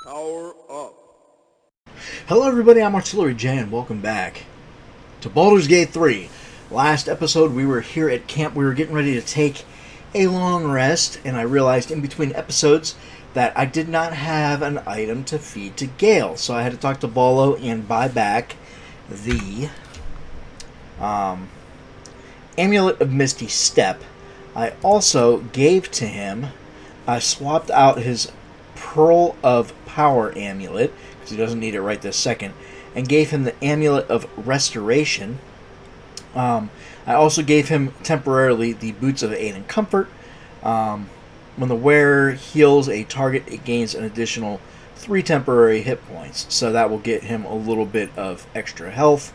Power up. Hello everybody, I'm Artillery J and welcome back to Baldur's Gate 3. Last episode we were here at camp, we were getting ready to take a long rest, and I realized in between episodes that I did not have an item to feed to Gale. So I had to talk to Bolo and buy back the Amulet of Misty Step. I also gave to him, I swapped out his Pearl of Power amulet, because he doesn't need it right this second, and gave him the Amulet of Restoration. I also gave him temporarily the Boots of Aid and Comfort. When the wearer heals a target, it gains an additional 3 temporary hit points, so that will get him a little bit of extra health.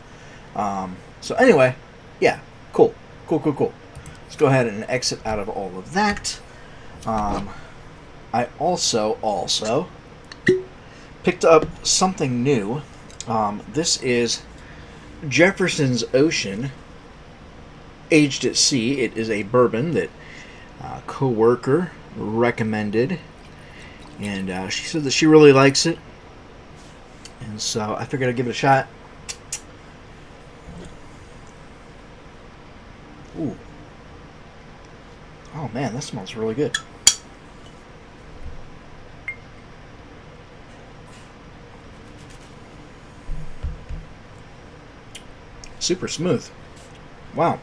So anyway, yeah, cool. Let's go ahead and exit out of all of that. I also picked up something new. This is Jefferson's Ocean, aged at sea. It is a bourbon that a co-worker recommended, and she said that she really likes it, and so I figured I'd give it a shot. Ooh. Oh man, that smells really good. Super smooth. Wow.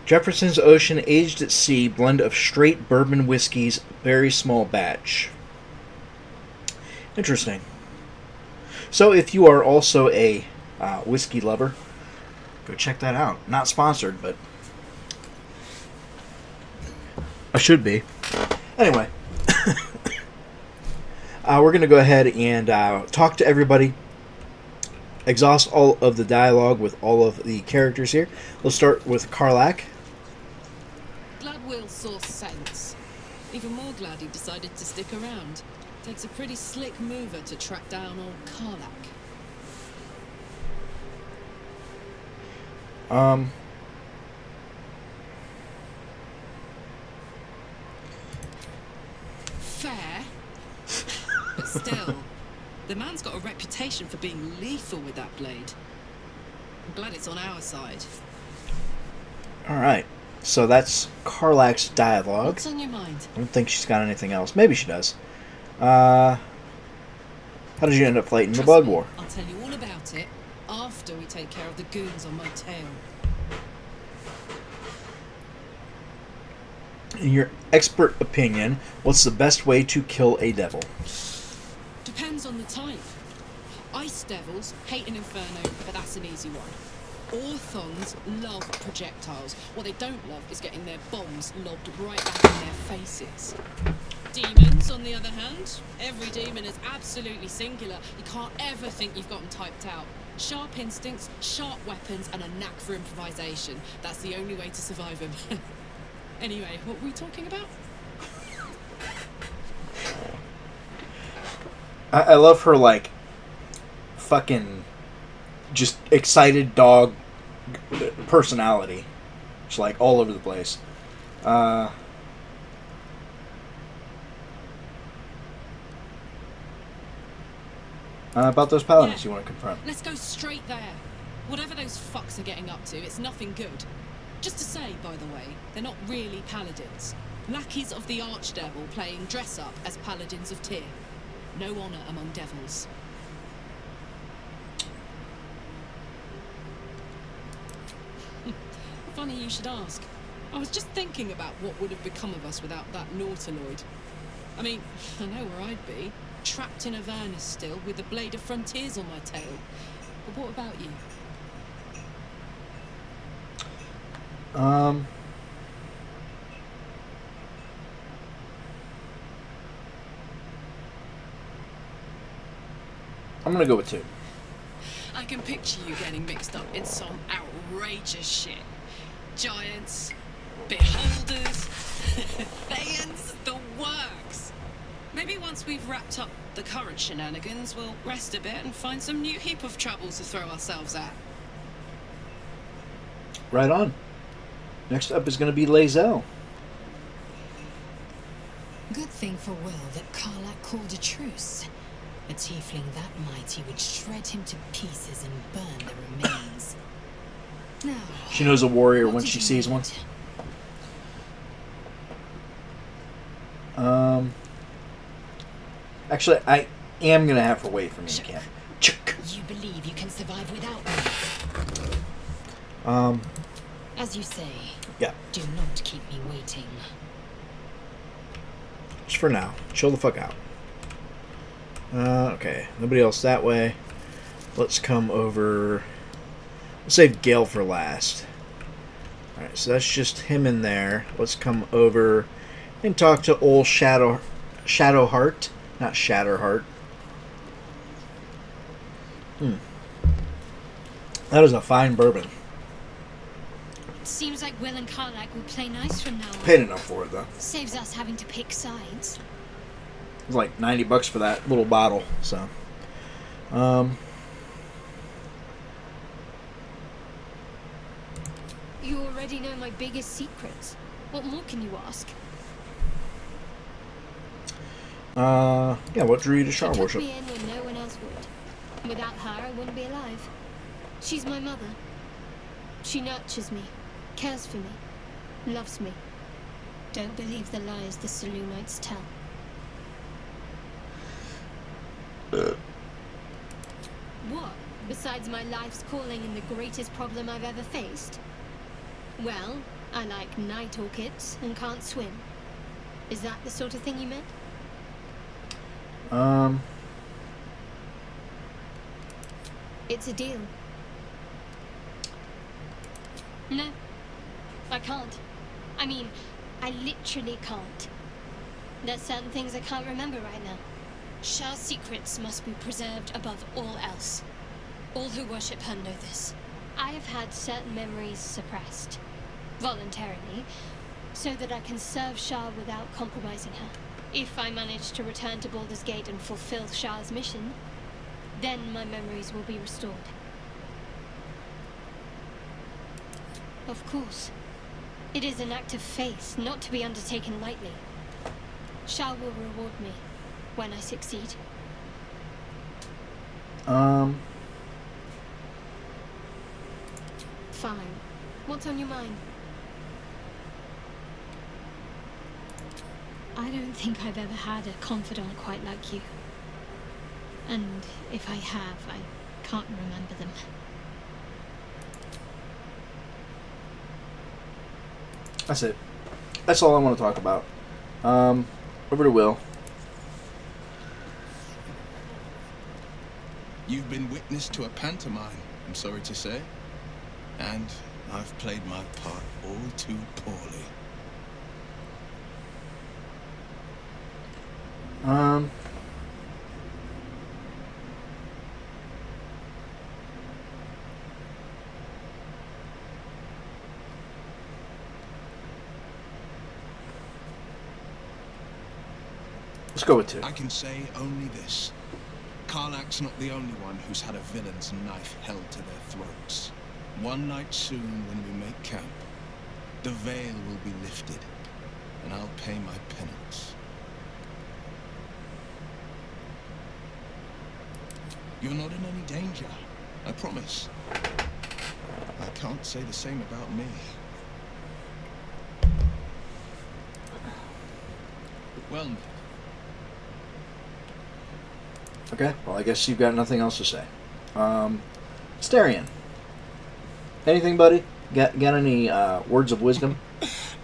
Jefferson's Ocean, aged at sea, blend of straight bourbon whiskeys, very small batch. Interesting. So if you are also a whiskey lover, go check that out. Not sponsored, but I should be. Anyway. We're going to go ahead and talk to everybody, exhaust all of the dialogue with all of the characters here. We'll start with Karlach. Glad Will saw sense. Even more glad he decided to stick around. Takes a pretty slick mover to track down old Karlach. Fair. But still, the man's got a reputation for being lethal with that blade. I'm glad it's on our side. Alright, so that's Karlach's dialogue. What's on your mind? I don't think she's got anything else. Maybe she does. How did you end up fighting the Blood War? I'll tell you all about it after we take care of the goons on my tail. In your expert opinion, what's the best way to kill a devil? Depends on the type. Ice devils hate an inferno, but that's an easy one. Orthons love projectiles. What they don't love is getting their bombs lobbed right back in their faces. Demons, on the other hand, every demon is absolutely singular. You can't ever think you've got them typed out. Sharp instincts, sharp weapons, and a knack for improvisation. That's the only way to survive them. Anyway, what were we talking about? I love her, like, fucking just excited dog personality. It's like all over the place. About those paladins you want to confront. Let's go straight there. Whatever those fucks are getting up to, it's nothing good. Just to say, by the way, they're not really paladins. Lackeys of the Archdevil playing dress-up as paladins of Tyr. No honor among devils. Funny you should ask. I was just thinking about what would have become of us without that Nautiloid. I mean, I know where I'd be. Trapped in Avernus still, with the Blade of Frontiers on my tail. But what about you? I'm gonna go with 2. I can picture you getting mixed up in some outrageous shit. Giants, beholders, Thayans, the works. Maybe once we've wrapped up the current shenanigans, we'll rest a bit and find some new heap of troubles to throw ourselves at. Right on. Next up is going to be Lae'zel. Good thing for Will that Karlach called a truce. A tiefling that mighty would shred him to pieces and burn the remains. Now, She knows a warrior what when did she you sees one. need? Actually, I am gonna have her wait for me in camp. You believe you can survive without me? As you say, Yeah. do not keep me waiting. Just for now. Chill the fuck out. Okay. Nobody else that way. Let's come over. Let's save Gale for last. Alright, so that's just him in there. Let's come over and talk to old Shadowheart. Not Shatterheart. That is a fine bourbon. Seems like Will and Karlach will play nice from now on. Paid enough for it, though. Saves us having to pick sides. It was like $90 for that little bottle, so. You already know my biggest secrets. What more can you ask? Yeah, what drew you to She Char took worship? me in when no one else would. Without her, I wouldn't be alive. She's my mother. She nurtures me, cares for me, loves me. Don't believe the lies the Selûnites tell. What? Besides my life's calling and the greatest problem I've ever faced? Well, I like night orchids and can't swim. Is that the sort of thing you meant? It's a deal. No, I can't. I mean, I literally can't. There's certain things I can't remember right now. Shah's secrets must be preserved above all else. All who worship her know this. I have had certain memories suppressed, voluntarily, so that I can serve Shah without compromising her. If I manage to return to Baldur's Gate and fulfill Shah's mission, then my memories will be restored. Of course. It is an act of faith, not to be undertaken lightly. Shah will reward me when I succeed. Fine. What's on your mind? I don't think I've ever had a confidant quite like you. And if I have, I can't remember them. That's it. That's all I want to talk about. Over to Will. You've been witness to a pantomime, I'm sorry to say. And I've played my part all too poorly. Let's go with 2. I can say only this. Karlach's not the only one who's had a villain's knife held to their throats. One night soon, when we make camp, the veil will be lifted, and I'll pay my penance. You're not in any danger, I promise. I can't say the same about me. Well, Okay, well, I guess you've got nothing else to say. Starion. Anything, buddy? Got any words of wisdom?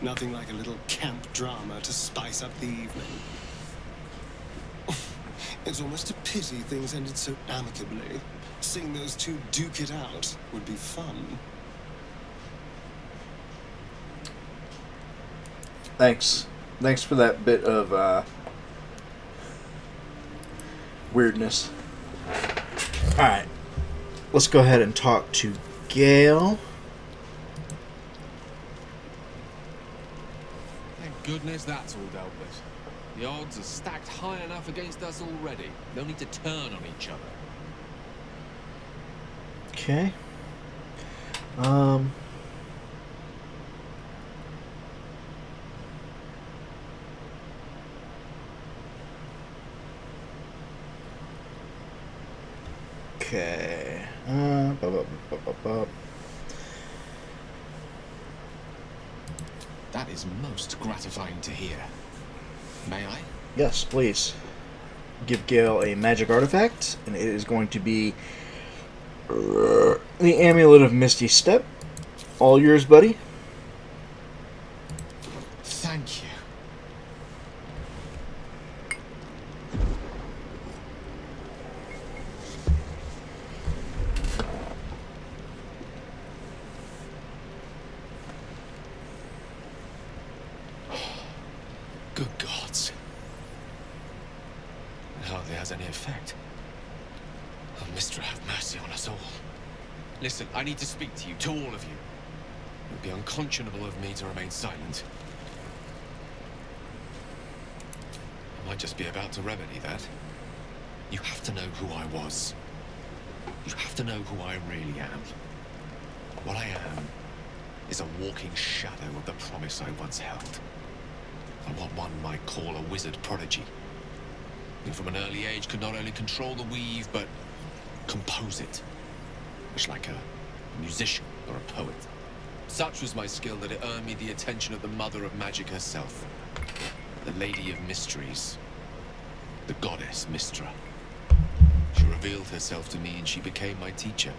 Nothing like a little camp drama to spice up the evening. It's almost a pity things ended so amicably. Seeing those two duke it out would be fun. Thanks. Thanks for that bit of weirdness. Alright. Let's go ahead and talk to Gale. Thank goodness that's all dealt with. The odds are stacked high enough against us already. They'll need to turn on each other. Okay. Okay. That is most gratifying to hear. May I? Yes, please. Give Gale a magic artifact, and it is going to be the Amulet of Misty Step. All yours, buddy. Thank you. Good gods. It hardly has any effect. Oh, Mistra, have mercy on us all. Listen, I need to speak to you, to all of you. It would be unconscionable of me to remain silent. I might just be about to remedy that. You have to know who I was. You have to know who I really am. What I am is a walking shadow of the promise I once held. I'm what one might call a wizard prodigy. Who from an early age could not only control the weave, but compose it. Much like a musician or a poet. Such was my skill that it earned me the attention of the mother of magic herself. The Lady of Mysteries. The goddess Mistra. She revealed herself to me and she became my teacher.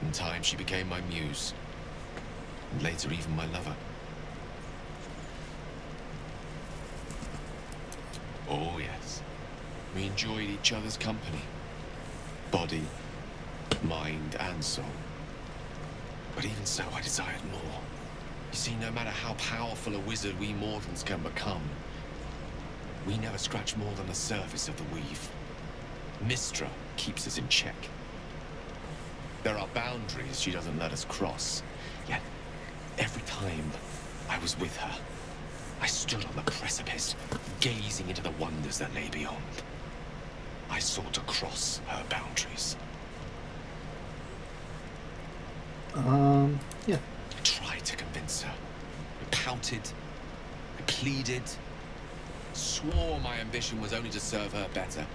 In time she became my muse. And later even my lover. Oh yes, we enjoyed each other's company. Body, mind and soul. But even so, I desired more. You see, no matter how powerful a wizard we mortals can become, we never scratch more than the surface of the weave. Mistra keeps us in check. There are boundaries she doesn't let us cross. Yet, every time I was with her, I stood on the precipice, gazing into the wonders that lay beyond. I sought to cross her boundaries. Yeah. I tried to convince her. I pouted. I pleaded. Swore my ambition was only to serve her better.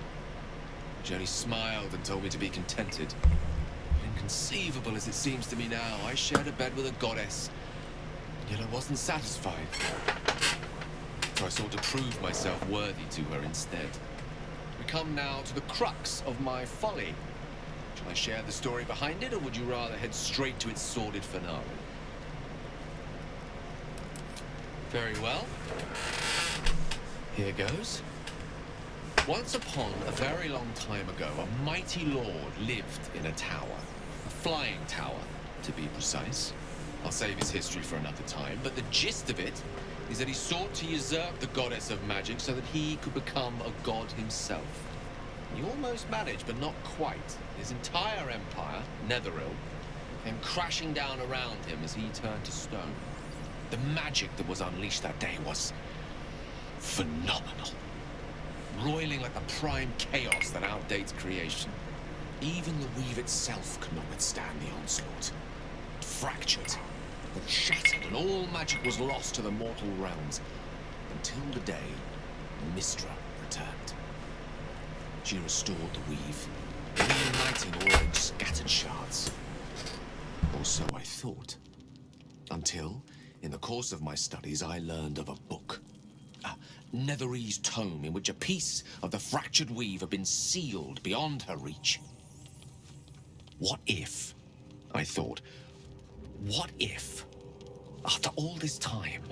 She only smiled and told me to be contented. Inconceivable as it seems to me now, I shared a bed with a goddess, yet I wasn't satisfied. So I sought to prove myself worthy to her instead. We come now to the crux of my folly. Shall I share the story behind it, or would you rather head straight to its sordid finale? Very well. Here goes. Once upon a very long time ago, a mighty lord lived in a tower. A flying tower, to be precise. I'll save his history for another time, but the gist of it is that he sought to usurp the goddess of magic so that he could become a god himself. He almost managed, but not quite. His entire empire, Netheril, came crashing down around him as he turned to stone. The magic that was unleashed that day was phenomenal. Roiling like the prime chaos that outdates creation. Even the weave itself could not withstand the onslaught. It fractured, then shattered, and all magic was lost to the mortal realms. Until the day Mistra returned. She restored the weave, reuniting all its scattered shards. Or so I thought. Until, in the course of my studies, I learned of a book. A Netherese tome in which a piece of the fractured weave had been sealed beyond her reach. What if, I thought, what if, after all this time,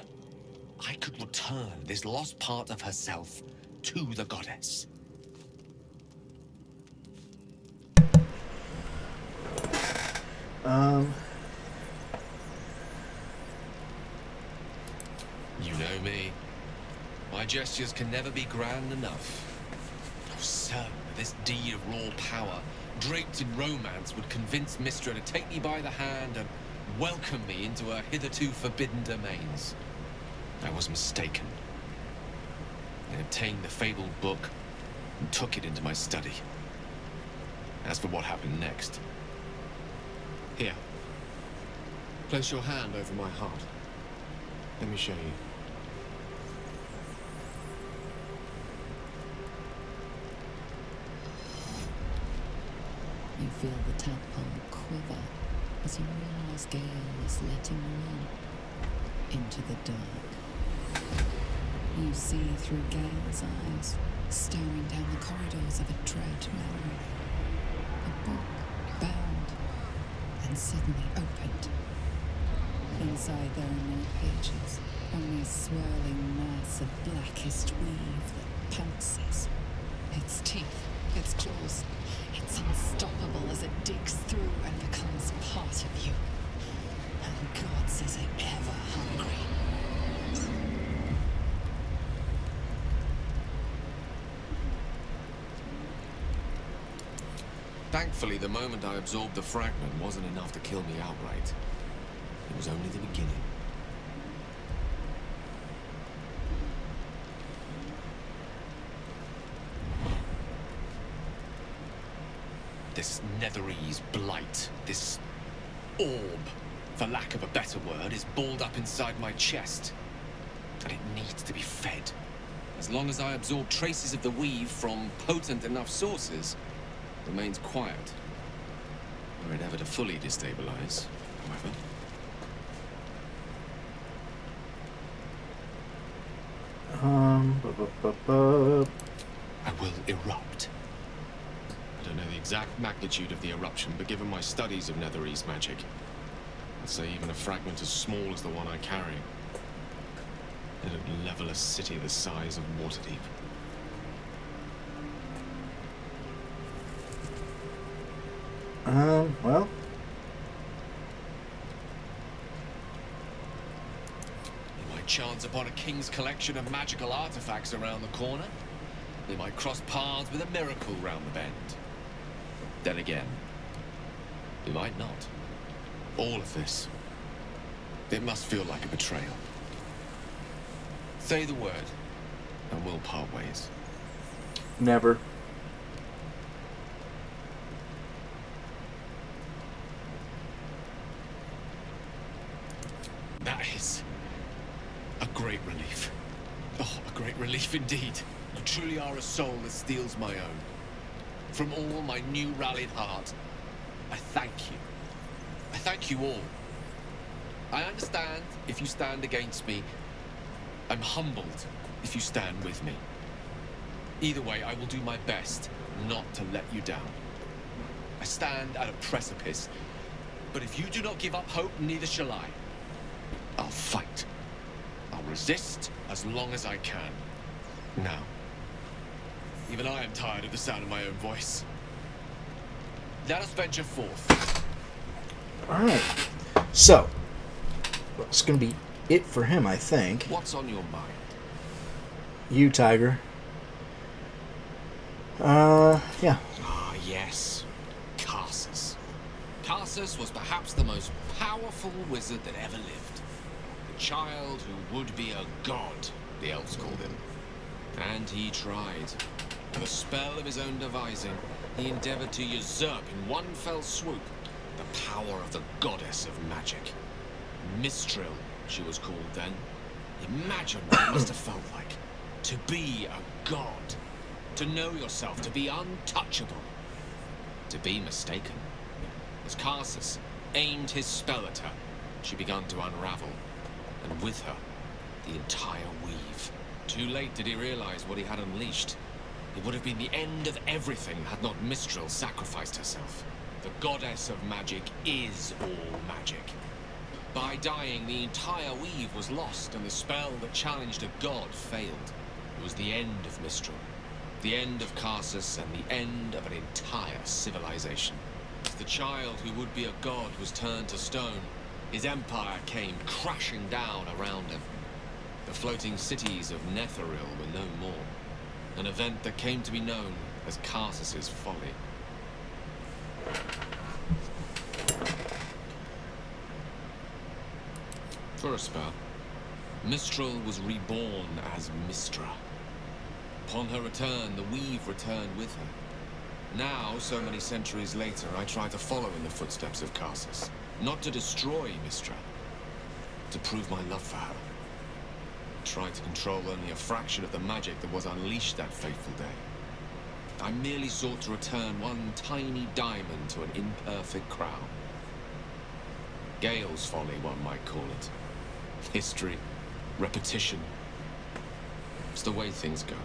I could return this lost part of herself to the goddess? You know me. My gestures can never be grand enough. I was certain that this deed of raw power, draped in romance, would convince Mistra to take me by the hand and welcome me into her hitherto forbidden domains. I was mistaken. I obtained the fabled book and took it into my study. As for what happened next... Here. Place your hand over my heart. Let me show you. feel the tadpole quiver as you realize Gale is letting you into the dark. You see through Gale's eyes, staring down the corridors of a dread memory. A book bound and suddenly opened. Inside there are no pages, only a swirling mass of blackest weave that pounces. Its teeth, its claws, it's unstoppable as it digs through and becomes part of you. And God says it ever hungry. Thankfully, the moment I absorbed the fragment wasn't enough to kill me outright. It was only the beginning. This Netherese blight, this orb, for lack of a better word, is balled up inside my chest. And it needs to be fed. As long as I absorb traces of the weave from potent enough sources, it remains quiet. Were it ever to fully destabilize, however. I will erupt. I don't know the exact magnitude of the eruption, but given my studies of Netherese magic, I'd say even a fragment as small as the one I carry, it'd level a city the size of Waterdeep. Well. They might chance upon a king's collection of magical artifacts around the corner. They might cross paths with a miracle round the bend. Then again, they might not. All of this, it must feel like a betrayal. Say the word, and we'll part ways. Never. That is a great relief. Oh, a great relief indeed. You truly are a soul that steals my own. From all my new rallied heart, I thank you. I thank you all. I understand if you stand against me. I'm humbled if you stand with me. Either way, I will do my best not to let you down. I stand at a precipice, but if you do not give up hope, neither shall I. I'll fight. I'll resist as long as I can. Now, even I am tired of the sound of my own voice. Let us venture forth. Alright. So, that's going to be it for him, I think. What's on your mind? You, Tiger. Yeah. Ah, yes. Karsus. Karsus was perhaps the most powerful wizard that ever lived. The child who would be a god, the elves called him. And he tried. With a spell of his own devising, he endeavored to usurp in one fell swoop the power of the goddess of magic. Mistral, she was called then. Imagine what it must have felt like to be a god. To know yourself, to be untouchable. To be mistaken. As Karsus aimed his spell at her, she began to unravel. And with her, the entire weave. Too late did he realize what he had unleashed. It would have been the end of everything had not Mistral sacrificed herself. The goddess of magic is all magic. By dying, the entire weave was lost, and the spell that challenged a god failed. It was the end of Mistral. The end of Karsus and the end of an entire civilization. As the child who would be a god was turned to stone, his empire came crashing down around him. The floating cities of Netheril were no more. An event that came to be known as Karsus's folly. For a spell, Mistral was reborn as Mistra. Upon her return, the weave returned with her. Now, so many centuries later, I try to follow in the footsteps of Karsus. Not to destroy Mistra, to prove my love for her. Try to control only a fraction of the magic that was unleashed that fateful day. I merely sought to return one tiny diamond to an imperfect crown. Gale's folly, one might call it. History, repetition. It's the way things go.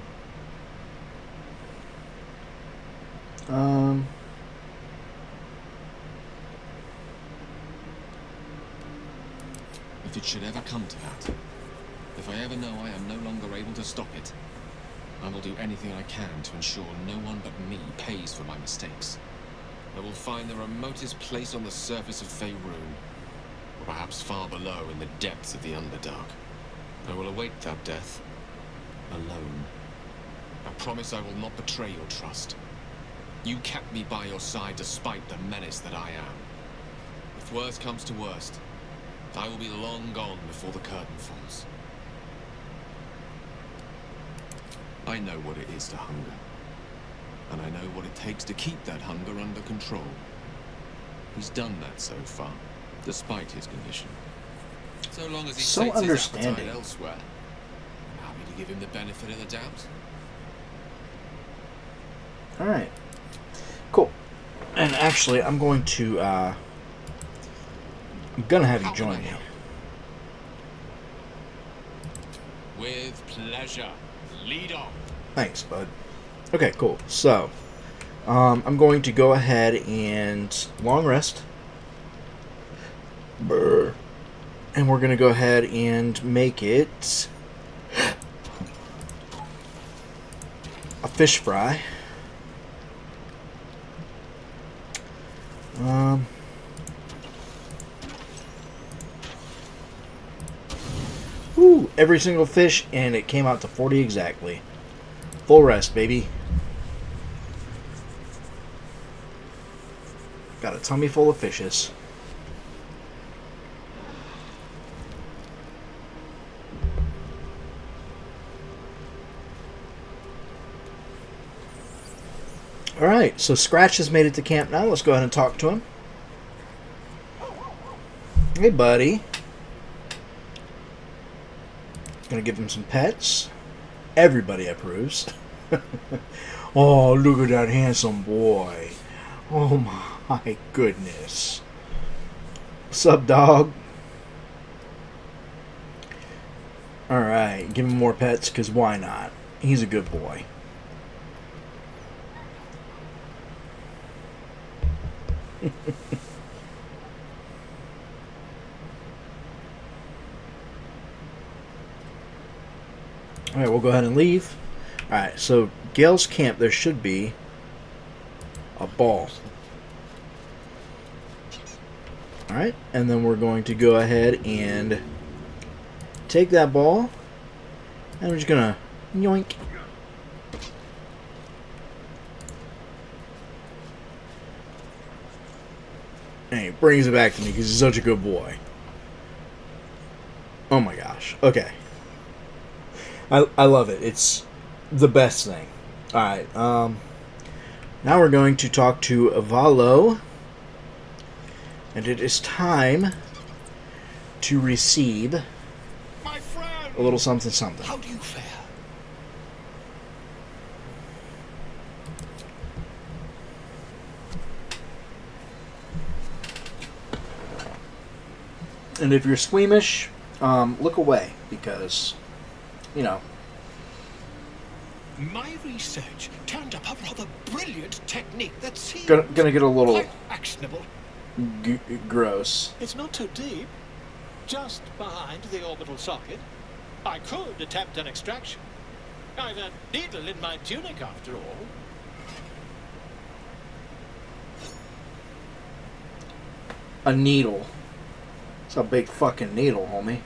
If it should ever come to that, if I ever know I am no longer able to stop it, I will do anything I can to ensure no one but me pays for my mistakes. I will find the remotest place on the surface of Faerun, or perhaps far below in the depths of the Underdark. I will await that death, alone. I promise I will not betray your trust. You kept me by your side despite the menace that I am. If worst comes to worst, I will be long gone before the curtain falls. I know what it is to hunger, and I know what it takes to keep that hunger under control. He's done that so far, despite his condition. So long as he So sates his understanding. appetite elsewhere, I'm happy to give him the benefit of the doubt. Alright. Cool. And actually, I'm going to, I'm gonna have you join me. With pleasure. Lead on. Thanks, bud. Okay, cool. So, I'm going to go ahead and long rest. Brr. And we're going to go ahead and make it a fish fry. Woo, every single fish, and it came out to 40 exactly. Full rest, baby. Got a tummy full of fishes. Alright, so Scratch has made it to camp now. Let's go ahead and talk to him. Hey, buddy. Gonna give him some pets. Everybody approves. Oh, look at that handsome boy. Oh my goodness. Sup, dog? Alright, give him more pets, because why not? He's a good boy. Alright, we'll go ahead and leave. Alright, so Gale's camp, there should be a ball. Alright, and then we're going to go ahead and take that ball, and we're just gonna yoink. And he brings it back to me because he's such a good boy. Oh my gosh. Okay. I love it. It's the best thing. Alright, now we're going to talk to Valo. And it is time to receive My friend! a little something something. How do you fare? And if you're squeamish, look away, because, you know. My research turned up a rather brilliant technique that seems Gonna get a little quite actionable. gross. It's not too deep. Just behind the orbital socket. I could attempt an extraction. I've a needle in my tunic after all. A needle. It's a big fucking needle, homie.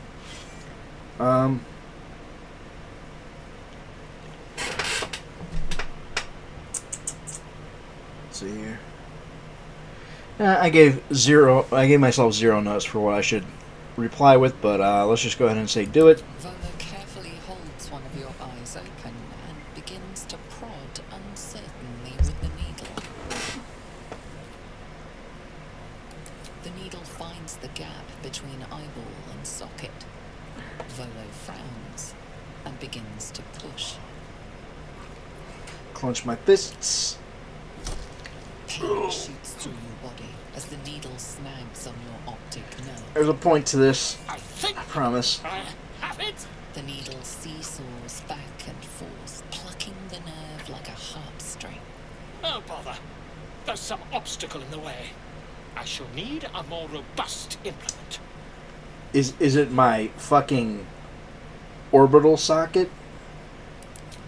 Let's see here. I gave myself 0 notes for what I should reply with, but let's just go ahead and say do it. Volo carefully holds one of your eyes open and begins to prod uncertainly with the needle. The needle finds the gap between eyeball and socket. Volo frowns and begins to push. clench my fists. Pain shoots through your body as the needle snags on your optic nerve. There's a point to this. I think I promise. I have it. The needle seesaws back and forth, plucking the nerve like a harpstring. Oh, bother. There's some obstacle in the way. I shall need a more robust implement. Is it my fucking orbital socket?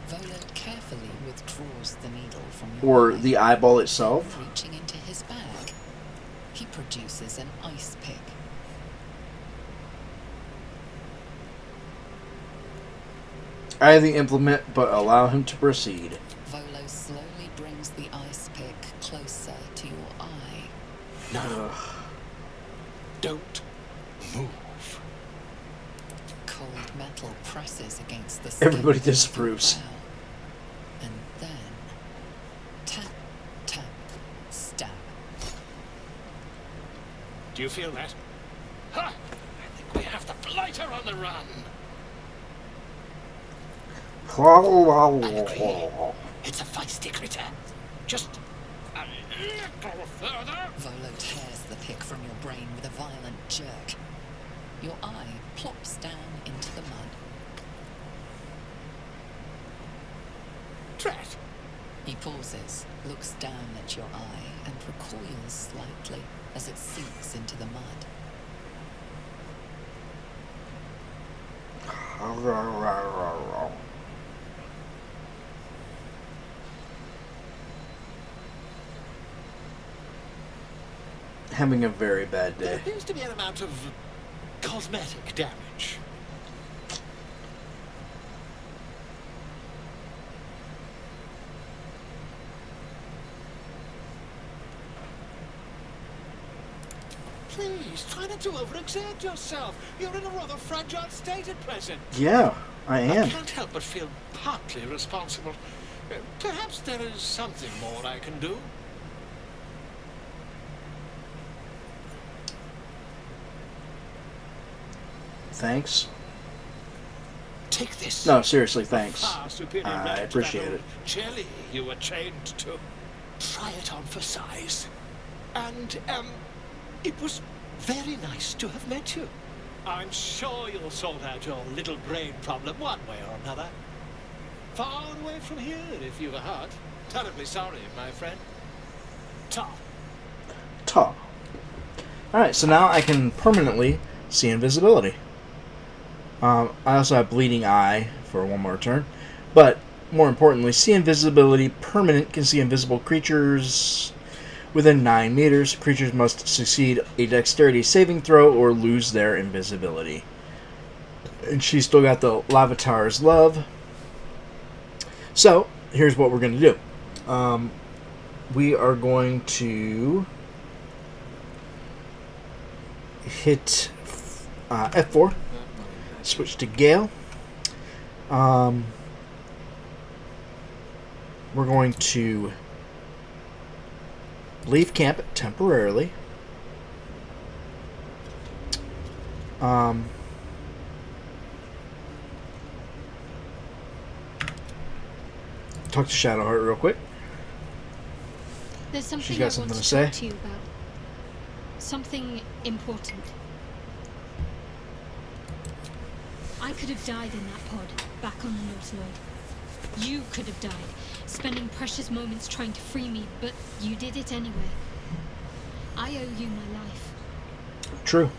Volo carefully withdraws the needle from your Or eye. the eyeball itself? Reaching into his bag, he produces an ice pick. I have the implement, but allow him to proceed. Volo slowly brings the ice pick closer to your eye. No. Don't move. Cold metal presses against the skin. Everybody of your disapproves. brow. And then tap, tap, stab. Do you feel that? Ha! I think we have the blighter on the run. I agree. It's a feisty critter. Just a little further. Volo tears the pick from your brain with a violent jerk. Your eye plops down into the mud. Drat. He pauses, looks down at your eye, and recoils slightly as it sinks into the mud. Having a very bad There day. appears to be an amount of cosmetic damage. Please, try not to overexert yourself. You're in a rather fragile state at present. Yeah, I I am. can't help but feel partly responsible. Perhaps there is something more I can do. Thanks. Take this. No, seriously, thanks. Far superior I relic to appreciate that it. old jelly you were chained to. Try it on for size. And, it was very nice to have met you. I'm sure you'll sort out your little brain problem one way or another. Far away from here, if you've a heart. Terribly sorry, my friend. Ta. Ta. Alright, so now I can permanently see invisibility. I also have bleeding eye for one more turn. But, more importantly, see invisibility permanent, can see invisible creatures within 9 meters. Creatures must succeed a dexterity saving throw or lose their invisibility. And she's still got the Lavatar's Love. So, here's what we're going to do. We are going to hit F4. Switch to Gale. We're going to leave camp temporarily. Talk to Shadowheart real quick. There's something She's got I something want to to talk say? to you about. Something important. I could have died in that pod, back on the North Lloyd. You could have died, spending precious moments trying to free me, but you did it anyway. I owe you my life. True.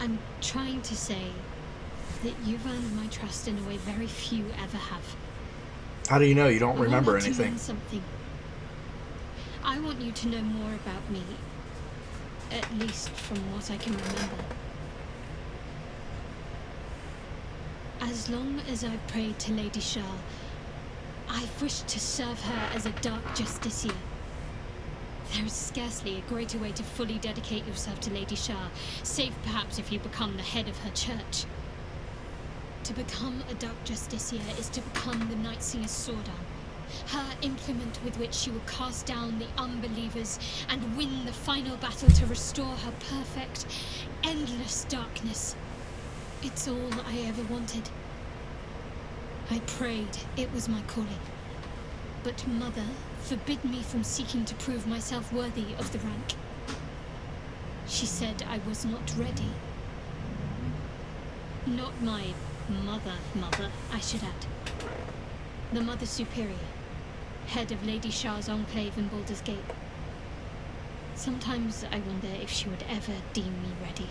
I'm trying to say that you've earned my trust in a way very few ever have. How do you know? You don't I remember want that to anything. mean something. I want you to know more about me, at least from what I can remember. As long as I've prayed to Lady Shah, I've wished to serve her as a dark justiciar. There is scarcely a greater way to fully dedicate yourself to Lady Shah, save perhaps if you become the head of her church. To become a dark justiciar is to become the Night Singer's sword arm, her implement with which she will cast down the unbelievers and win the final battle to restore her perfect, endless darkness. It's all I ever wanted. I prayed it was my calling. But Mother forbid me from seeking to prove myself worthy of the rank. She said I was not ready. Not my mother, I should add. The Mother Superior, head of Lady Shah's enclave in Baldur's Gate. Sometimes I wonder if she would ever deem me ready.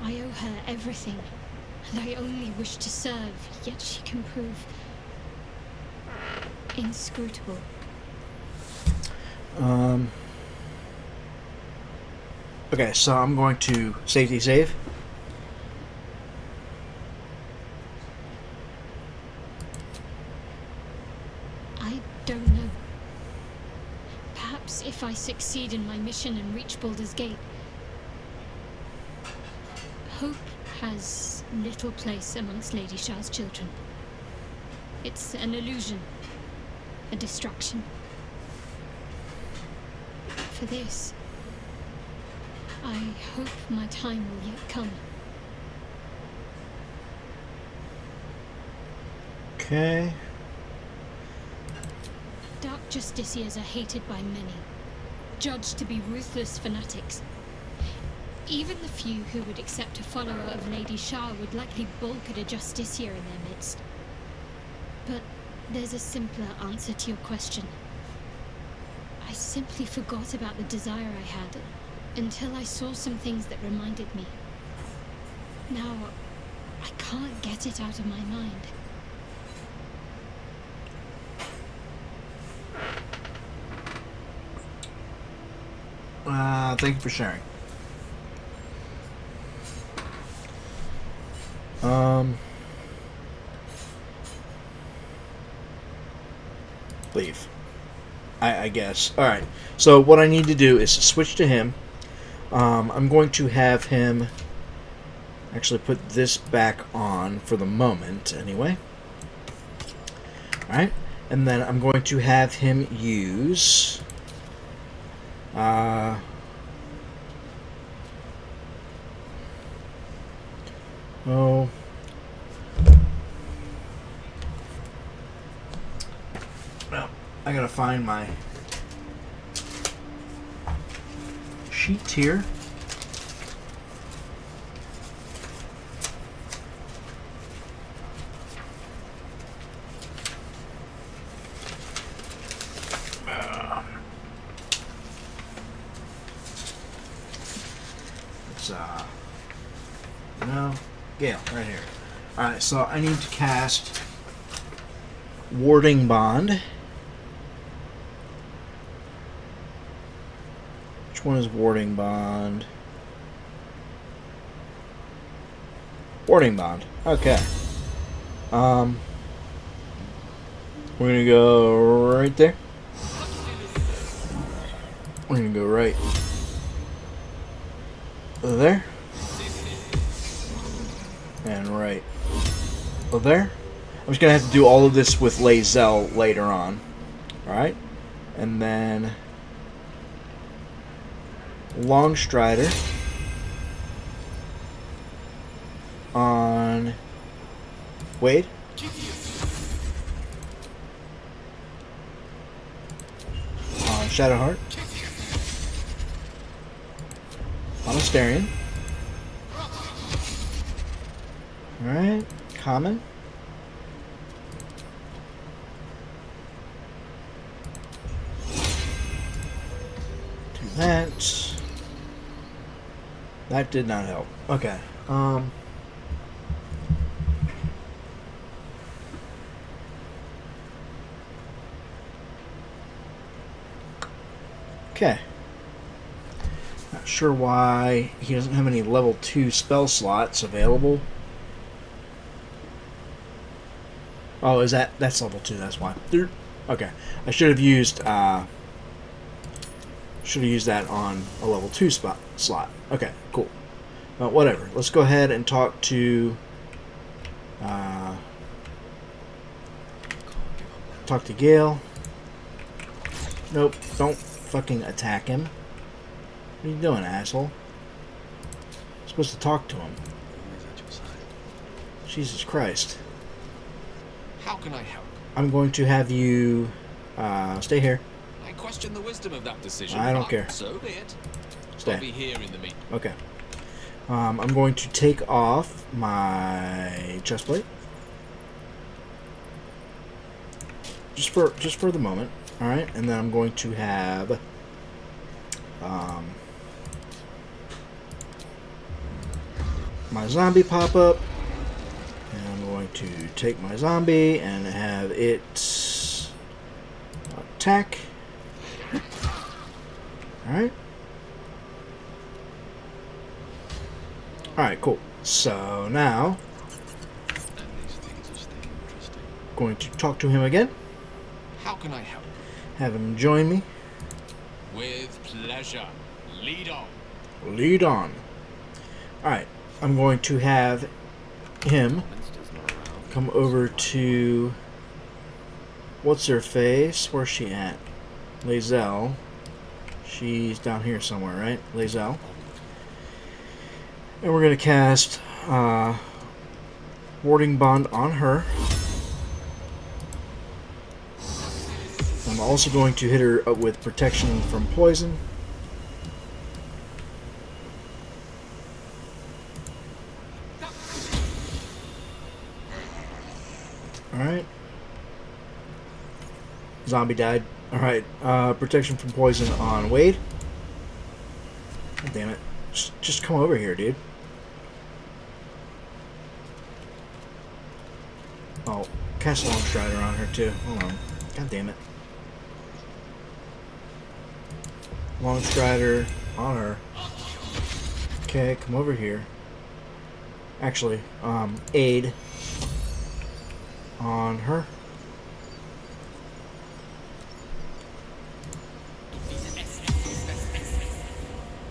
I owe her everything, and I only wish to serve, yet she can prove inscrutable. Okay, so I'm going to safety save. I don't know. Perhaps if I succeed in my mission and reach Baldur's Gate, hope has little place amongst Lady Shah's children. It's an illusion, a distraction. For this, I hope my time will yet come. Okay. Dark Justiciars are hated by many, judged to be ruthless fanatics. Even the few who would accept a follower of Lady Shah would likely balk at a Justiciar in their midst. But there's a simpler answer to your question. I simply forgot about the desire I had until I saw some things that reminded me. Now, I can't get it out of my mind. Thank you for sharing. Leave. I guess. Alright. So what I need to do is switch to him. I'm going to have him actually put this back on for the moment, anyway. Alright. And then I'm going to have him use... Oh. Well, I gotta find my sheet here. It's no. Gale, right here. Alright, so I need to cast Warding Bond. Which one is Warding Bond? Warding Bond. Okay. We're gonna go right there. We're gonna go right there. And right there. I'm just going to have to do all of this with Lae'zel later on. Alright. And then Longstrider on Wade. On Shadowheart. On Asterion. Alright, common. Do that. That did not help. Okay. Okay. Not sure why he doesn't have any level 2 spell slots available. Oh, is that's level 2, that's why. Okay. I should have used that on a level 2 slot. Okay, cool. Whatever. Let's go ahead and talk to Gale. Nope, don't fucking attack him. What are you doing, asshole? I'm supposed to talk to him. Jesus Christ. How can I help? I'm going to have you stay here. I question the wisdom of that decision. I don't but care. So be it. Stay. I'll be here in the meantime. Okay. I'm going to take off my chest plate. Just for the moment. Alright, and then I'm going to have my zombie pop up. And I'm going to take my zombie and have it attack. Alright. Alright, cool. So now, going to talk to him again. How can I help? Have him join me. With pleasure. Lead on. Lead on. Alright, I'm going to have him come over to... What's her face? Where's she at? Lae'zel. She's down here somewhere, right? Lae'zel. And we're going to cast Warding Bond on her. I'm also going to hit her up with Protection from Poison. Alright. Zombie died. Alright, Protection from Poison on Wade. God damn it. Just come over here, dude. Oh, cast Long Strider on her too. Hold on. God damn it. Long Strider on her. Okay, come over here. Actually, aid on her.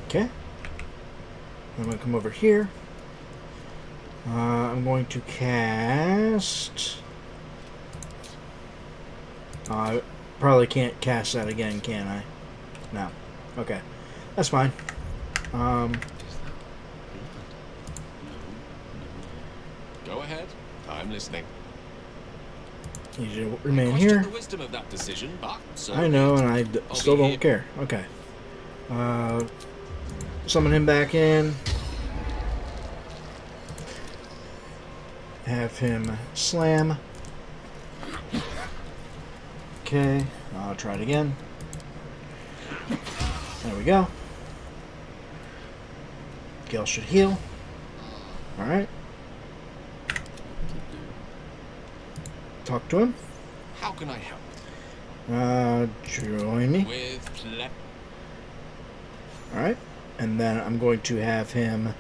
Okay. I'm going to come over here. I'm going to cast... I probably can't cast that again, can I? No. Okay. That's fine. Go ahead. I'm listening. You need to remain Question here. the wisdom of that decision, but so I know, and I I'll still be don't here. care. Okay. Summon him back in. Have him slam. Okay. I'll try it again. There we go. Gale should heal. Alright. Talk to him. How can I help? Join me. With pleasure. Alright. And then I'm going to have him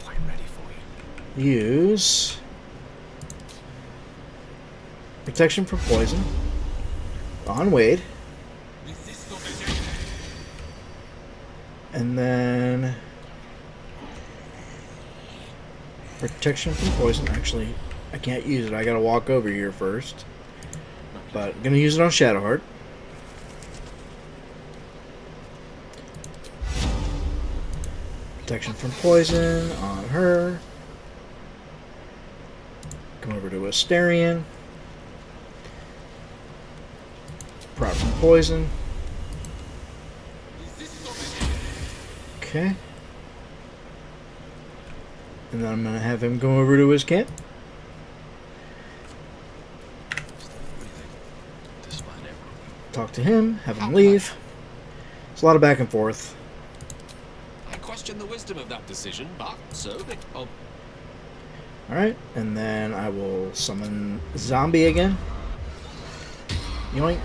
Quite ready for you. use Protection from Poison on Wade. And then Protection from Poison. Actually, I can't use it. I gotta walk over here first. But I'm gonna use it on Shadowheart. Protection from Poison on her. Come over to Asterion. Prot from Poison. Okay. And then I'm going to have him go over to his camp. Talk to him, have him leave. It's a lot of back and forth. I question the wisdom of that decision, but so be. Oh, Alright, and then I will summon Zombie again. Yoink.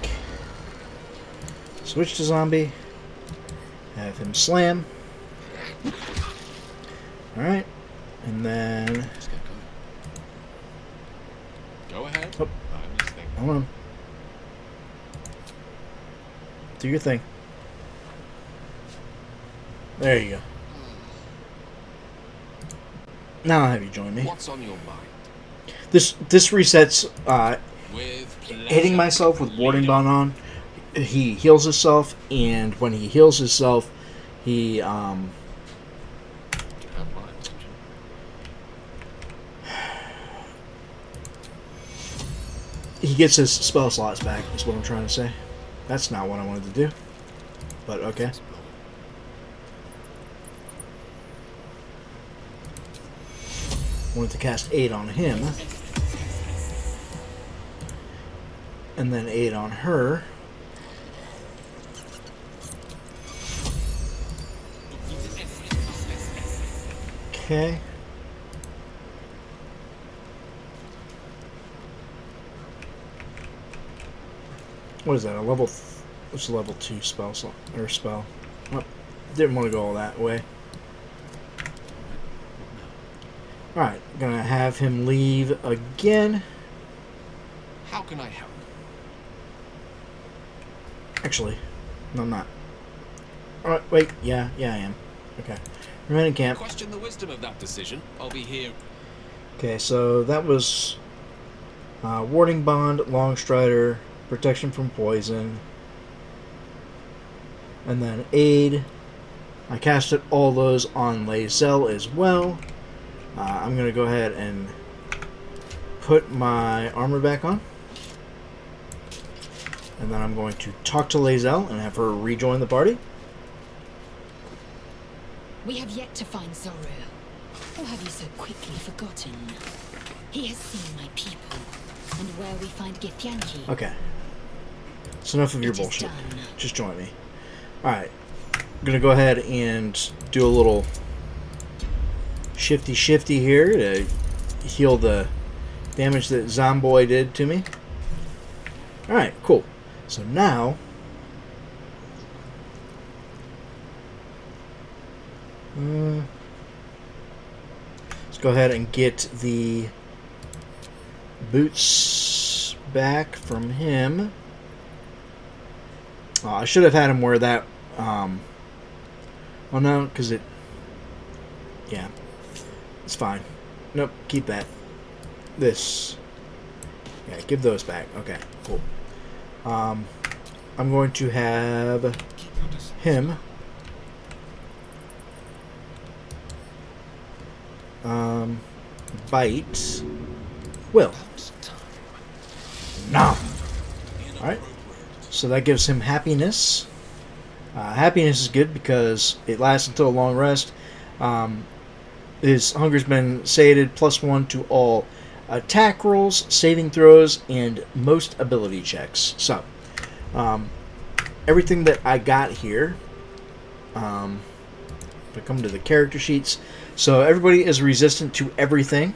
Switch to Zombie. Have him slam. Alright, and then... go ahead. Oh. I'm listening. Hold on. Do your thing. There you go. Now I'll have you join me. What's on your mind? This resets With pleasure. hitting myself with Warding Bond on. He heals himself, and when he heals himself, he You have my attention. he gets his spell slots back, is what I'm trying to say. That's not what I wanted to do. But okay. Wanted to cast Aid on him. And then Aid on her. Okay. What is that? A level? What's a level 2 spell slot or spell? Oh, didn't want to go all that way. All right, gonna have him leave again. How can I help? Actually, no, I'm not. All right, wait. Yeah, I am. Okay. Remain in camp. Question the wisdom of that decision. I'll be here. Okay, so that was Warding Bond, Longstrider, Protection from Poison, and then Aid. I casted all those on Lae'zel as well. I'm going to go ahead and put my armor back on. And then I'm going to talk to Lae'zel and have her rejoin the party. We have yet to find Zorro. Or have you so quickly forgotten? He has seen my people, and where we find Githyanki. Okay. It's enough of your It is bullshit. done. Just join me. Alright. I'm going to go ahead and do a little shifty here to heal the damage that Zomboy did to me. Alright, cool. So now let's go ahead and get the boots back from him. I should have had him wear that. Well, no, because it. Yeah, it's fine. Nope, keep that. This. Yeah, give those back. Okay, cool. I'm going to have him. Bite. Will. No. Alright. So that gives him happiness. Happiness is good because it lasts until a long rest. His hunger's been sated, +1 to all attack rolls, saving throws, and most ability checks. So, everything that I got here, if I come to the character sheets, so everybody is resistant to everything.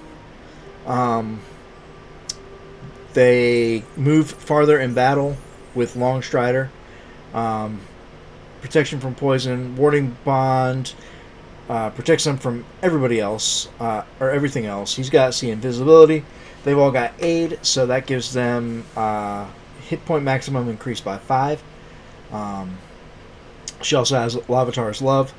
They move farther in battle with Longstrider. Protection from poison, warding bond, protects them from everybody else, or everything else. He's got invisibility. They've all got aid, so that gives them hit point maximum increased by 5. She also has Lavatar's Love,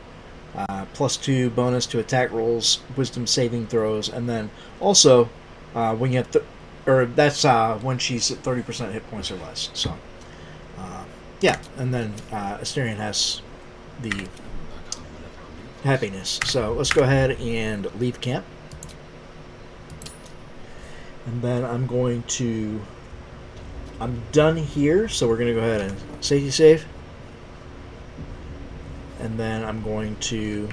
+2 bonus to attack rolls, wisdom saving throws, and then also when you have that's when she's at 30% hit points or less. So yeah, and then Asterion has the happiness. So let's go ahead and leave camp. And then I'm done here, so we're going to go ahead and safety save. And then I'm going to...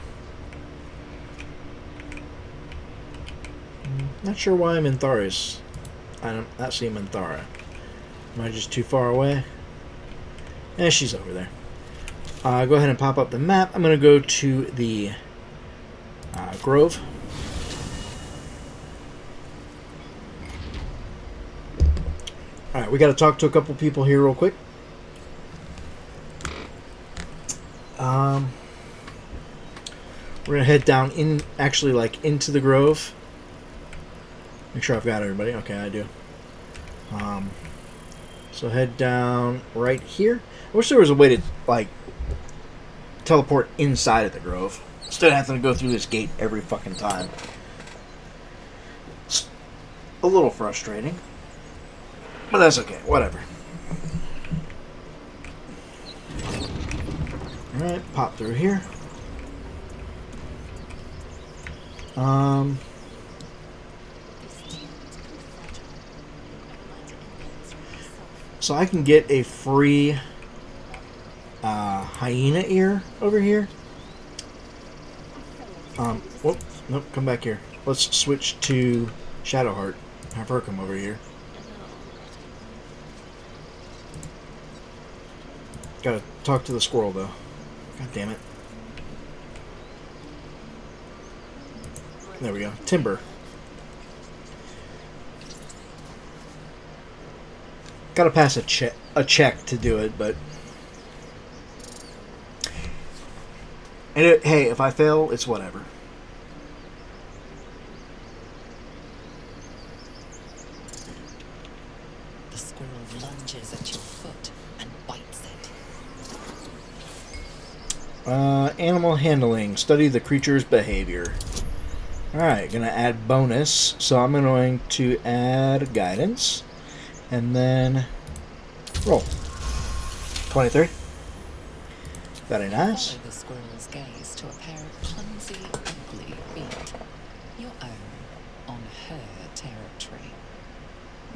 not sure why I'm in Thara's. I'm not seeing him in Thara. Am I just too far away? She's over there. Go ahead and pop up the map. I'm going to go to the Grove. Alright, we got to talk to a couple people here real quick. We're going to head down into the Grove. Make sure I've got everybody. Okay, I do. So head down right here. I wish there was a way to, teleport inside of the Grove instead of having to go through this gate every fucking time. It's a little frustrating, but that's okay. Whatever. Alright, pop through here. So I can get a free hyena ear over here. Whoop, nope, come back here. Let's switch to Shadowheart. Have her come over here. Gotta talk to the squirrel, though. God damn it. There we go. Timber. Gotta pass a check to do it, but... And hey, if I fail, it's whatever. The squirrel lunges at your foot and bites it. Animal handling. Study the creature's behavior. Alright, gonna add bonus. So I'm going to add guidance. And then roll. 23. Very nice. Follow the squirrel's gaze to a pair of clumsy, ugly feet. Your own on her territory.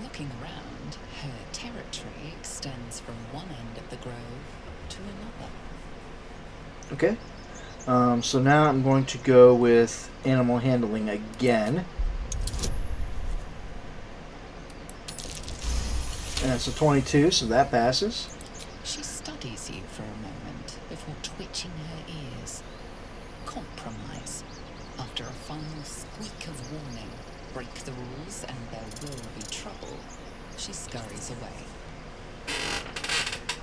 Looking around, her territory extends from one end of the grove to another. Okay. So now I'm going to go with animal handling again. And it's a 22, so that passes. She studies you for a moment before twitching her ears. Compromise. After a final squeak of warning, break the rules and there will be trouble, she scurries away.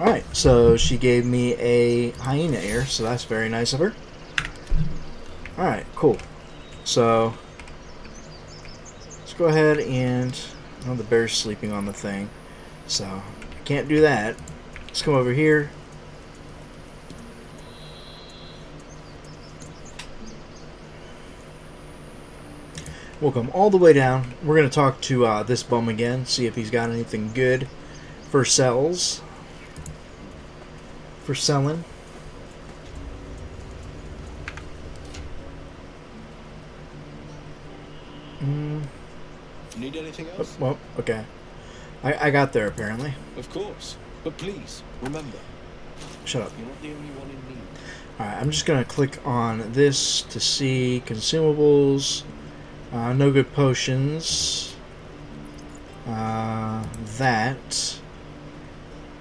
Alright, so she gave me a hyena ear, so that's very nice of her. Alright, cool. So, let's go ahead and... Oh, the bear's sleeping on the thing. So, I can't do that. Let's come over here. We'll come all the way down. We're going to talk to this bum again, see if he's got anything good for selling. Need anything else? Well, okay. I got there, apparently. Of course. But please, remember, Shut up. you're not the only one in need. Alright, I'm just going to click on this to see consumables. No good potions. That.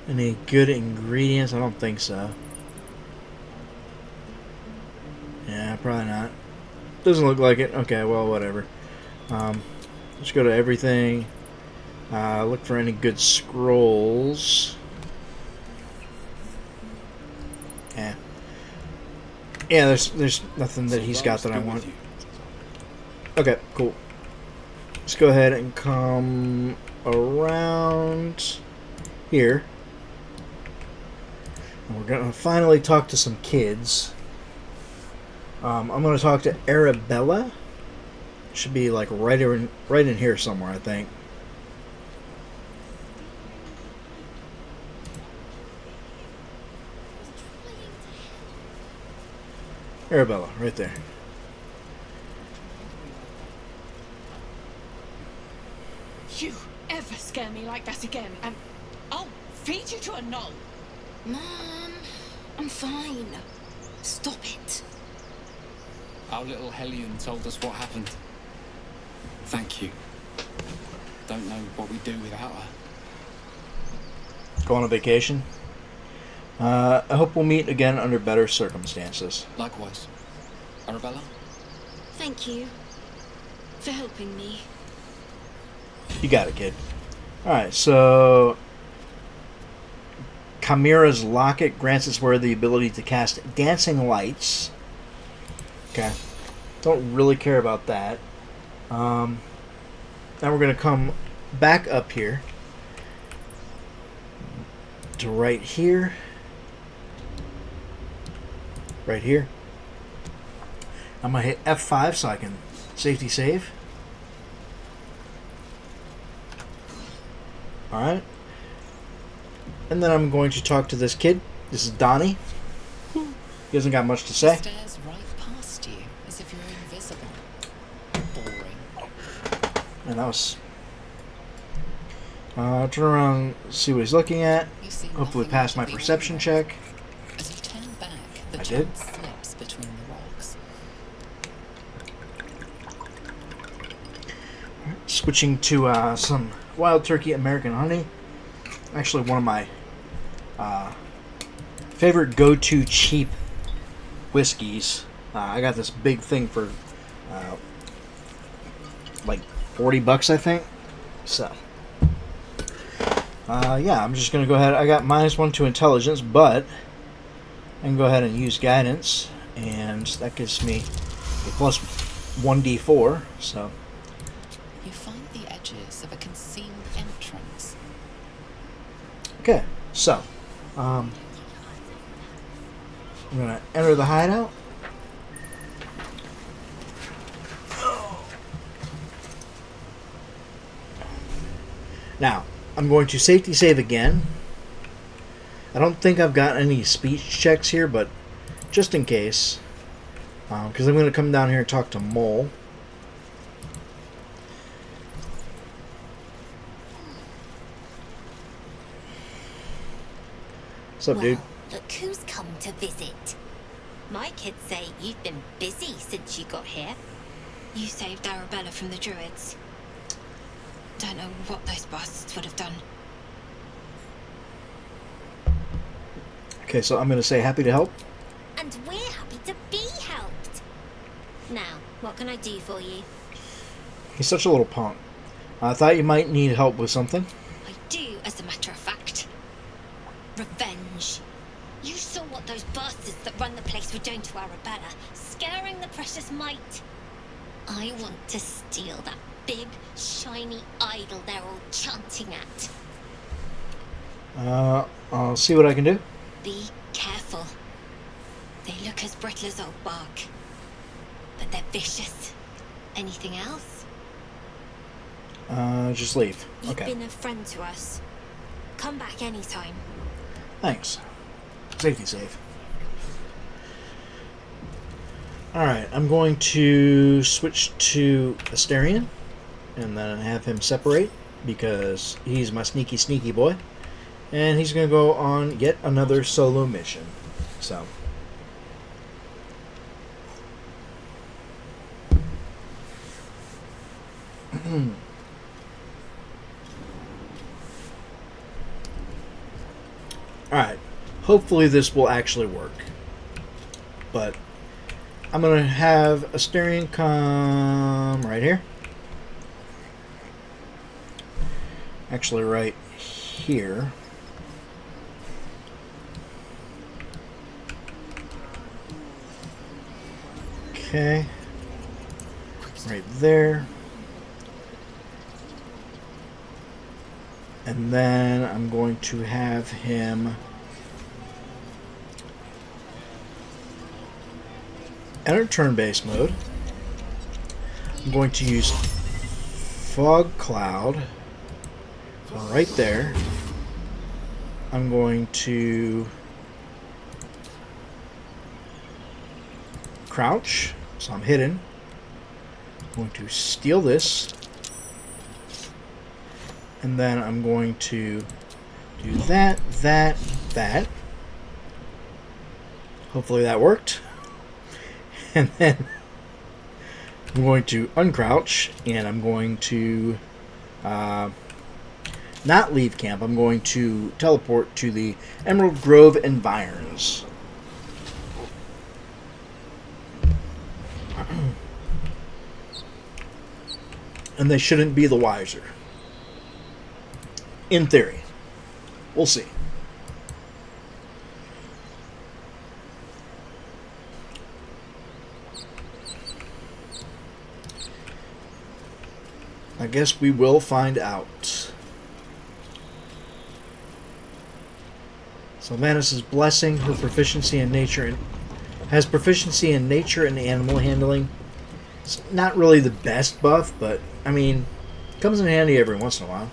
Any good ingredients? I don't think so. Yeah, probably not. Doesn't look like it. Okay, well, whatever. Let's go to everything. Look for any good scrolls. Yeah. Yeah, there's nothing that he's got that I want. Okay, cool. Let's go ahead and come around here. And we're gonna finally talk to some kids. I'm gonna talk to Arabella. Should be like right in here somewhere, I think. Arabella, right there. You ever scare me like that again, and I'll feed you to a knoll. Mom, I'm fine. Stop it. Our little Hellion told us what happened. Thank you. Don't know what we'd do without her. Go on a vacation. I hope we'll meet again under better circumstances. Likewise. Arabella? Thank you for helping me. You got it, kid. Alright, so... Chimera's Locket grants its wearer the ability to cast dancing lights. Okay. Don't really care about that. Now we're going to come back up here. To right here. Right here. I'm going to hit F5 so I can safety save. Alright. And then I'm going to talk to this kid. This is Donnie. He hasn't got much to say. Stares right past you as if you're invisible. Boring. And that was Turn around, see what he's looking at. You see Hopefully nothing pass out my of the perception ordinary. check. As you turn back, the I giant did. slips between the rocks. Switching to some Wild Turkey American Honey. Actually, one of my favorite go-to cheap whiskeys. I got this big thing for like $40, I think. So, yeah, I'm just going to go ahead. I got -1 to intelligence, but I can go ahead and use guidance, and that gives me a plus 1d4. So, You find the edges of a concealed entrance. okay. So, I'm going to enter the hideout. Now, I'm going to safety save again. I don't think I've got any speech checks here, but just in case. Because I'm going to come down here and talk to Mole. What's up, dude? Look who's come to visit. My kids say you've been busy since you got here. You saved Arabella from the Druids. Don't know what those bastards would have done. Okay, so I'm going to say happy to help. And we're happy to be helped. Now, what can I do for you? He's such a little punk. I thought you might need help with something. I do, as a matter of fact. Revenge. You saw what those bastards that run the place were doing to Arabella, scaring the precious mite. I want to steal that big, shiny idol they're all chanting at. I'll see what I can do. Be careful. They look as brittle as old bark. But they're vicious. Anything else? Just leave. You've Okay. been a friend to us. Come back anytime. Thanks. Safety save. Alright, I'm going to switch to Asterion and then have him separate because he's my sneaky boy. And he's going to go on yet another solo mission. So. Alright. Hopefully this will actually work. But I'm going to have Asterion come right here. Actually right here. Okay. Right there. And then I'm going to have him enter turn-based mode. I'm going to use Fog Cloud right there. I'm going to crouch, so I'm hidden. I'm going to steal this. And then I'm going to do that. Hopefully that worked. And then I'm going to uncrouch, and I'm going to not leave camp. I'm going to teleport to the Emerald Grove environs. And they shouldn't be the wiser. In theory. We'll see. I guess we will find out. Sylvanas' blessing, her proficiency in nature and has proficiency in nature and animal handling. It's not really the best buff, but I mean, comes in handy every once in a while.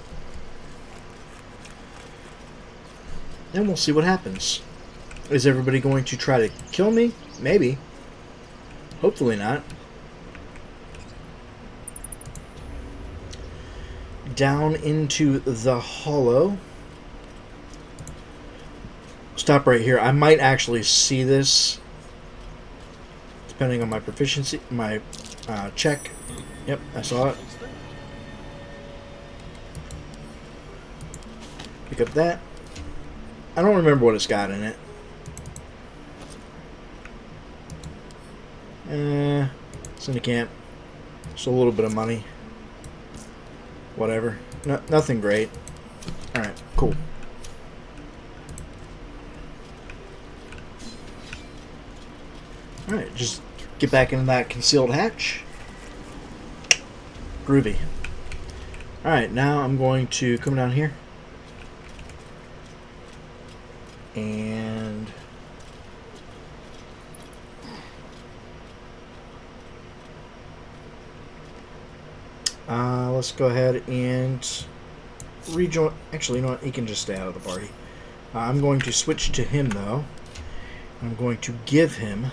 And we'll see what happens. Is everybody going to try to kill me? Maybe. Hopefully not. down into the hollow. Stop right here. I might actually see this, depending on my proficiency, my check. Yep, I saw it. Pick up that. I don't remember what it's got in it. It's in the camp. Just a little bit of money. Whatever. No, nothing great. Alright, cool. Alright, just get back into that concealed hatch. Groovy. Alright, now I'm going to come down here. And let's go ahead and rejoin. Actually, you know what? He can just stay out of the party. I'm going to switch to him, though. I'm going to give him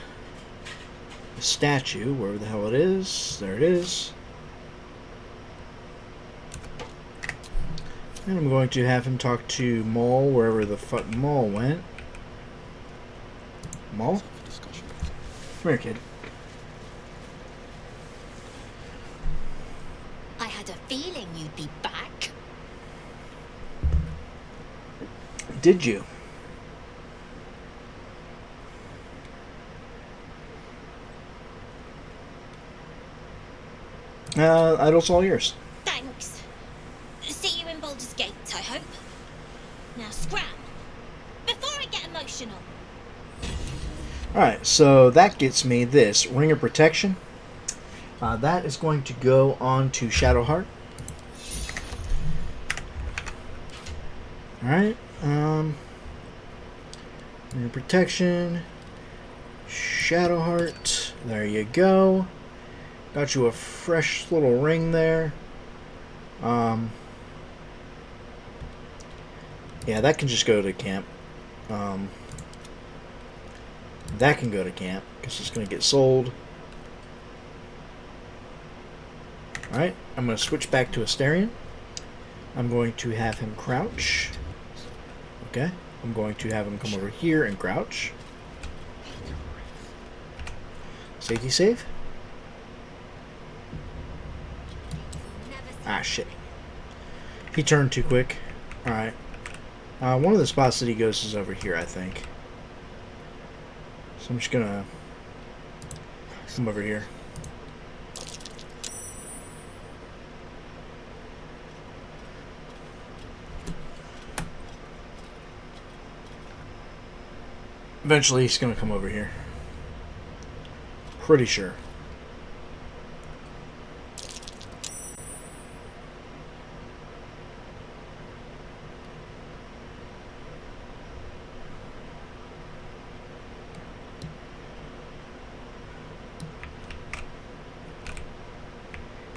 the statue, wherever the hell it is. There it is. And I'm going to have him talk to Maul, wherever the fuck Maul went. Maul? Come here, kid. I had a feeling you'd be back. Did you? Idol's all yours. Thanks. See you in Baldur's Gate, I hope. Now scram, before I get emotional. Alright, so that gets me this Ring of Protection. That is going to go on to Shadowheart. Alright, Ring of Protection, Shadowheart, there you go. Got you a fresh little ring there. Yeah, that can just go to camp. That can go to camp, because it's going to get sold. Alright, I'm going to switch back to Asterion. I'm going to have him crouch. Okay, I'm going to have him come over here and crouch. Safety save. Ah, shit. He turned too quick. Alright. One of the spots that he goes is over here, I think. So I'm just gonna come over here. Eventually he's gonna come over here. Pretty sure.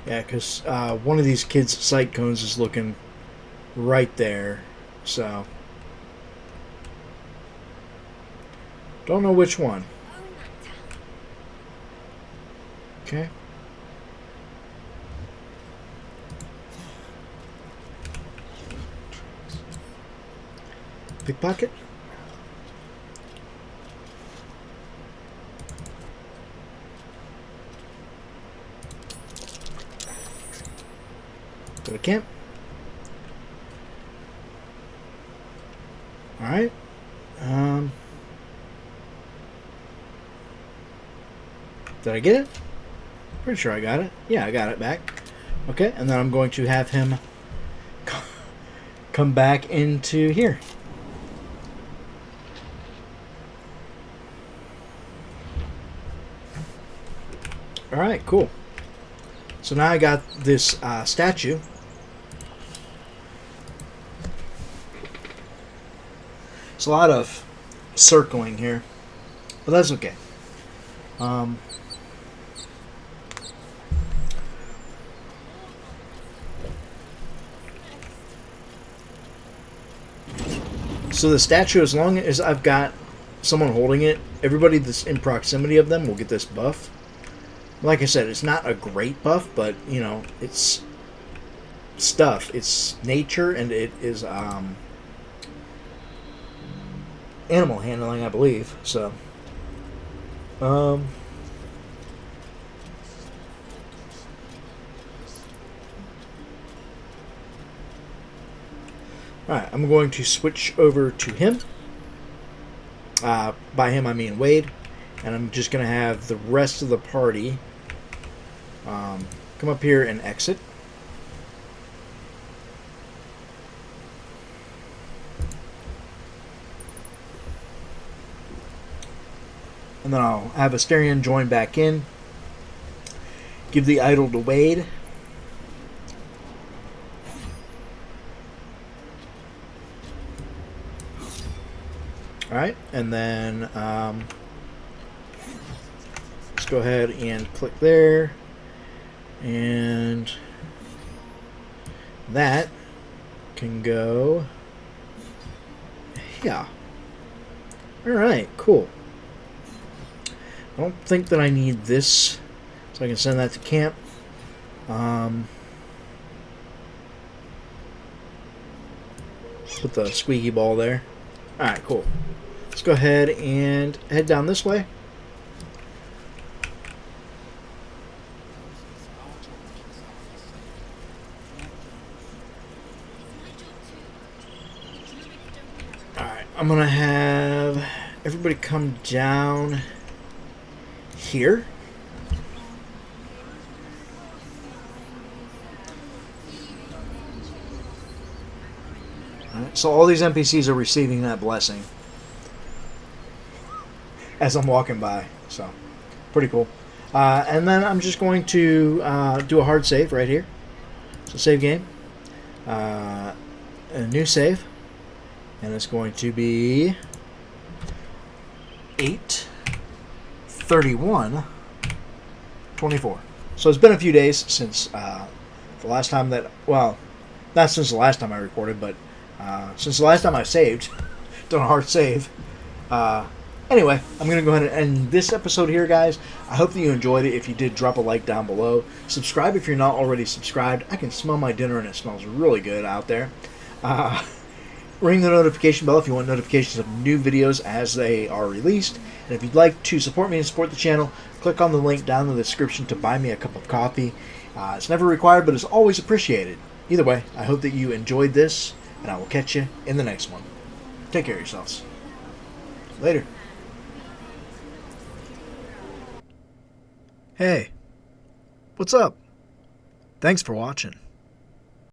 Yeah, because one of these kids' sight cones is looking right there, so don't know which one. Okay. Pickpocket? Go to camp. Alright. Did I get it? Pretty sure I got it. Yeah, I got it back. Okay, and then I'm going to have him come back into here. Alright, cool. So now I got this statue. It's a lot of circling here, but that's okay. So the statue, as long as I've got someone holding it, everybody that's in proximity of them will get this buff. Like I said, it's not a great buff, but, you know, it's stuff. It's nature, and it is animal handling, I believe. So, alright, I'm going to switch over to him. By him, I mean Wade. And I'm just going to have the rest of the party come up here and exit. And then I'll have Asterion join back in. Give the idol to Wade. Alright, and then let's go ahead and click there. And that can go. Yeah. Alright, cool. I don't think that I need this, so I can send that to camp. Put the squeaky ball there. Alright, cool. Let's go ahead and head down this way. Alright, I'm going to have everybody come down here. Alright, so all these NPCs are receiving that blessing as I'm walking by, so pretty cool. And then I'm just going to do a hard save right here. So save game, a new save, and it's going to be 8/31/24. So it's been a few days since the last time that, well, not since the last time I recorded, but since the last time I saved, done a hard save. Anyway, I'm going to go ahead and end this episode here, guys. I hope that you enjoyed it. If you did, drop a like down below. Subscribe if you're not already subscribed. I can smell my dinner, and it smells really good out there. Ring the notification bell if you want notifications of new videos as they are released. And if you'd like to support me and support the channel, click on the link down in the description to buy me a cup of coffee. It's never required, but it's always appreciated. Either way, I hope that you enjoyed this, and I will catch you in the next one. Take care of yourselves. Later. Hey, what's up? Thanks for watching.